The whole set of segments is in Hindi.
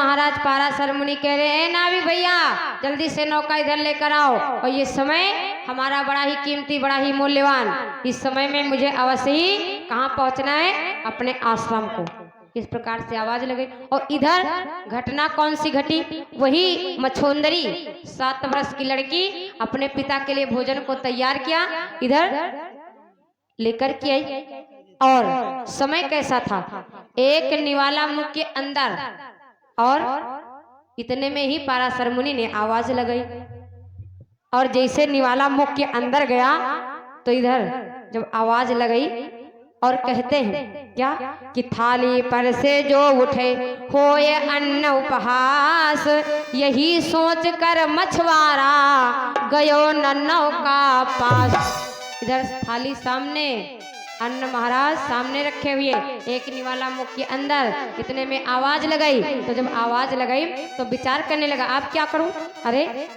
महाराज पाराशर मुनि कह रहे हैं ना भी भैया जल्दी से नौका इधर लेकर आओ, और ये समय हमारा बड़ा ही कीमती, बड़ा ही मूल्यवान, इस समय में मुझे अवश्य ही कहाँ पहुँचना है, अपने आश्रम को। इस प्रकार से आवाज लगी। और इधर घटना कौन सी घटी, वही मछोंदरी 7 वर्ष की लड़की अपने पिता के लिए भोजन को तैयार किया, इधर लेकर के आई। और समय कैसा था, एक निवाला मुख के अंदर, और इतने में ही पाराशर मुनि ने आवाज लगाई। और जैसे निवाला मुख के अंदर गया तो इधर जब आवाज लगाई और कहते हैं क्या कि थाली पर से जो उठे होए अन्न उपहास, यही सोच कर मछुआरा गयो नन्नों का पास। इधर थाली सामने, अन्न महाराज सामने रखे हुए, एक निवाला मुख के अंदर, इतने में आवाज लगाई। तो जब आवाज लगाई तो विचार करने लगा, अब क्या करूं, अरे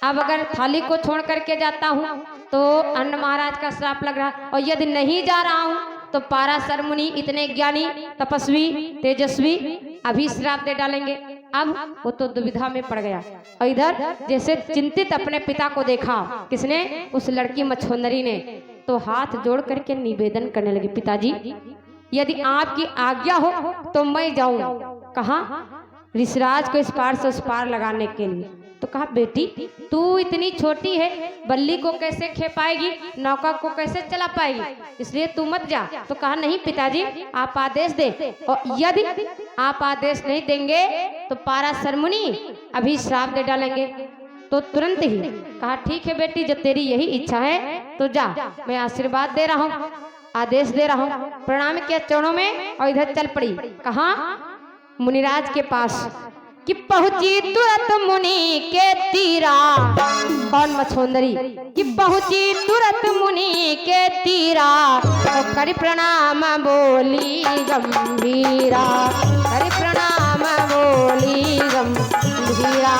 अब अगर थाली को छोड़ करके जाता हूं तो अन्न महाराज का श्राप लग रहा, और यदि नहीं जा रहा हूं तो पाराशर मुनि इतने ज्ञानी, तपस्वी, तेजस्वी अभी श्राप दे डालेंगे। अब वो तो दुविधा में पड़ गया। और इधर जैसे चिंतित अपने पिता को देखा, किसने, उस लड़की मछोंदरी ने, तो हाथ जोड़ करके निवेदन करने लगे, पिताजी यदि आपकी आज्ञा हो तो मैं जाऊं। कहा, ऋषिराज को इस पार से उस पार लगाने के लिए। तो कहा, बेटी तू इतनी छोटी है, बल्ली को कैसे खे पाएगी, नौका को कैसे चला पाएगी, इसलिए तू मत जा। तो कहा, नहीं पिताजी आप आदेश दे, और यदि आप आदेश नहीं देंगे तो पाराशर मुनि अभी श्राप दे डालेंगे। तो तुरंत ही कहा, ठीक है बेटी, जब तेरी यही इच्छा है तो जा, मैं आशीर्वाद दे रहा हूँ, आदेश दे रहा हूँ। प्रणाम किया चरणों में और इधर चल पड़ी। कहा, मुनिराज के पास कि पहुंची तुरंत मुनि के तीरा। कौन, मछोंदरी, कि पहुंची तुरंत मुनि के तीरा, तो करि प्रणाम बोली गंभीरा, करि प्रणाम बोली गंभीरा।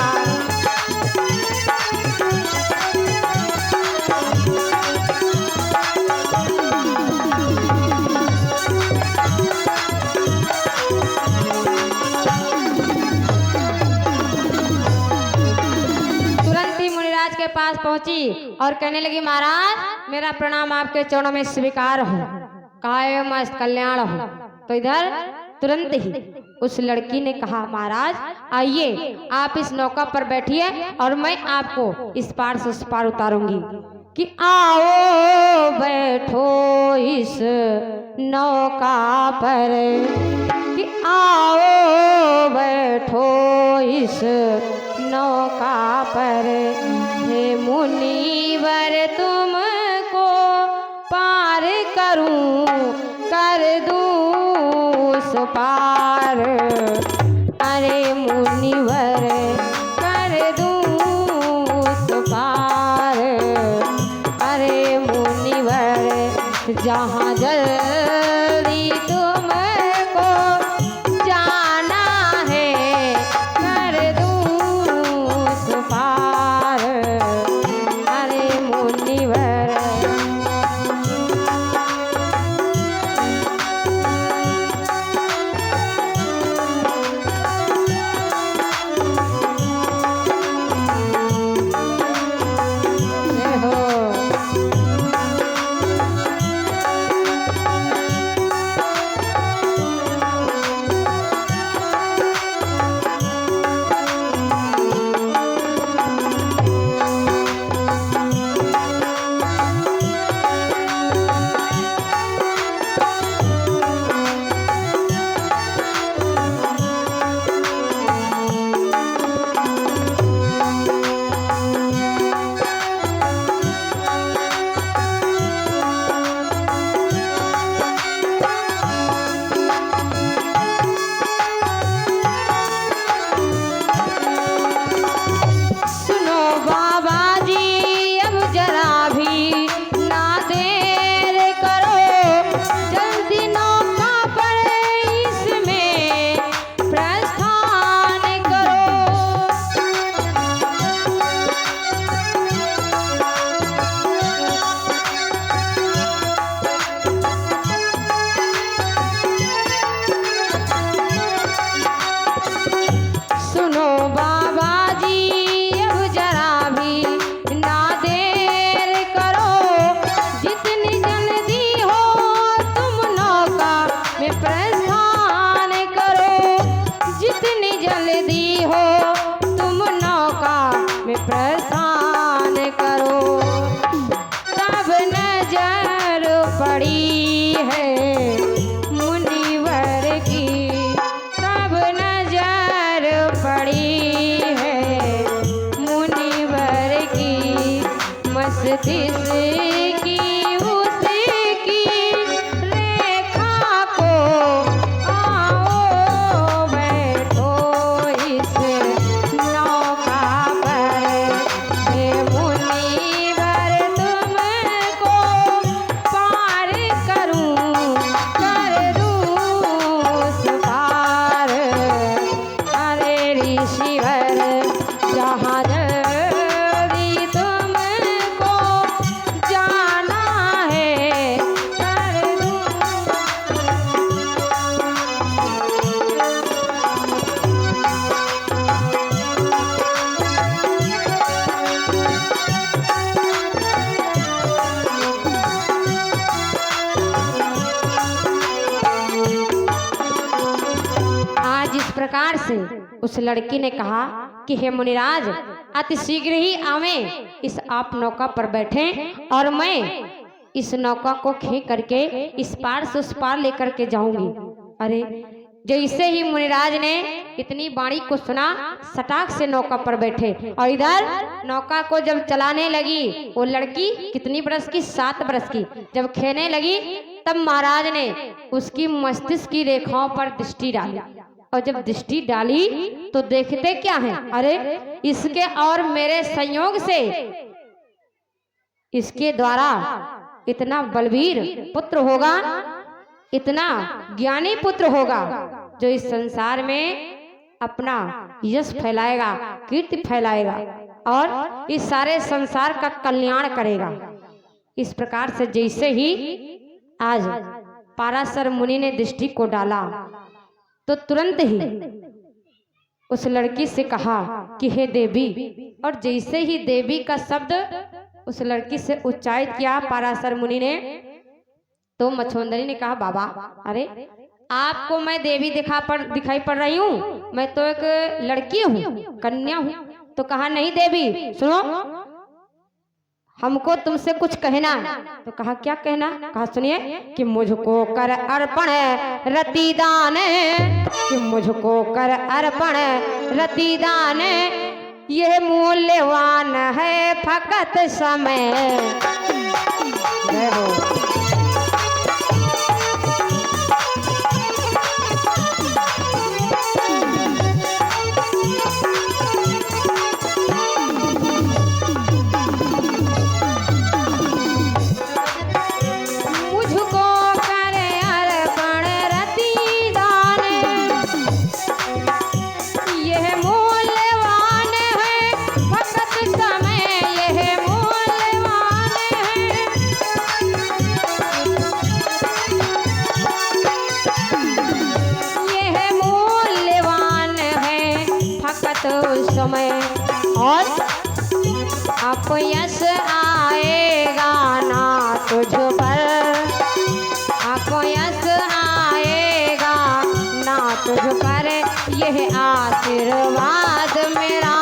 के पास पहुंची और कहने लगी, महाराज मेरा प्रणाम आपके चरणों में स्वीकार हो, काय मस्त कल्याण हो। तो इधर तुरंत ही उस लड़की ने कहा, महाराज आइए आप इस नौका पर बैठिए और मैं आपको इस पार से उस पार उतारूंगी। कि आओ बैठो इस नौका पर, कि आओ बैठो इस नौका पर, हे मुनिवर तुमको पार करूं, कर दूं उस पार, अरे मुनिवर कर दूं उस पार, अरे मुनिवर जहाँ जल्दी तुमको जाना है, कर दूं उस पार, अरे मुनिवर। जिसकी उसकी रेखा को आओ बैठो इस नौका पर, हे मुनिवर तुमको पार करूं कर दूं उस पार। अरे ऋषिवर जहाँ जल्दी तुमको जाना है कर दूं। आज इस प्रकार से उस लड़की ने कहा कि हे मुनिराज, अति शीघ्र ही आवें, इस आप नौका पर बैठें और मैं इस नौका को खींच करके इस पार से उस पार लेकर के जाऊंगी। अरे जैसे ही मुनिराज ने इतनी वाणी को सुना, सटाक से नौका पर बैठे और इधर नौका को जब चलाने लगी वो लड़की, कितनी बरस की, 7 बरस की, जब खेने लगी तब महाराज ने उसकी मस्तिष्क की रेखाओं पर दृष्टि डाली और जब दृष्टि डाली तो देखते क्या है, अरे इसके और मेरे संयोग से इसके द्वारा इतना बलवीर पुत्र होगा, इतना ज्ञानी पुत्र होगा जो इस संसार में अपना यश फैलाएगा, कीर्ति फैलाएगा और इस सारे संसार का कल्याण करेगा। इस प्रकार से जैसे ही आज पाराशर मुनि ने दृष्टि को डाला तो तुरंत ही उस लड़की से कहा कि हे देवी, और जैसे ही देवी का शब्द उस लड़की से उच्चारित किया पाराशर मुनि ने, तो मछोंदरी ने कहा बाबा, अरे आपको मैं देवी दिखाई पड़ रही हूँ, मैं तो एक लड़की हूँ, कन्या हूँ। तो कहा नहीं देवी सुनो, हमको तुमसे कुछ कहना है। तो कहा क्या कहना? कहा सुनिए कि मुझको कर अर्पण रतिदान, कि मुझको कर अर्पण रतिदान, यह मूल्यवान है फकत समय। समय और आपको यश आएगा ना तुझ पर, आपको यश आएगा ना तुझ पर, यह आशीर्वाद मेरा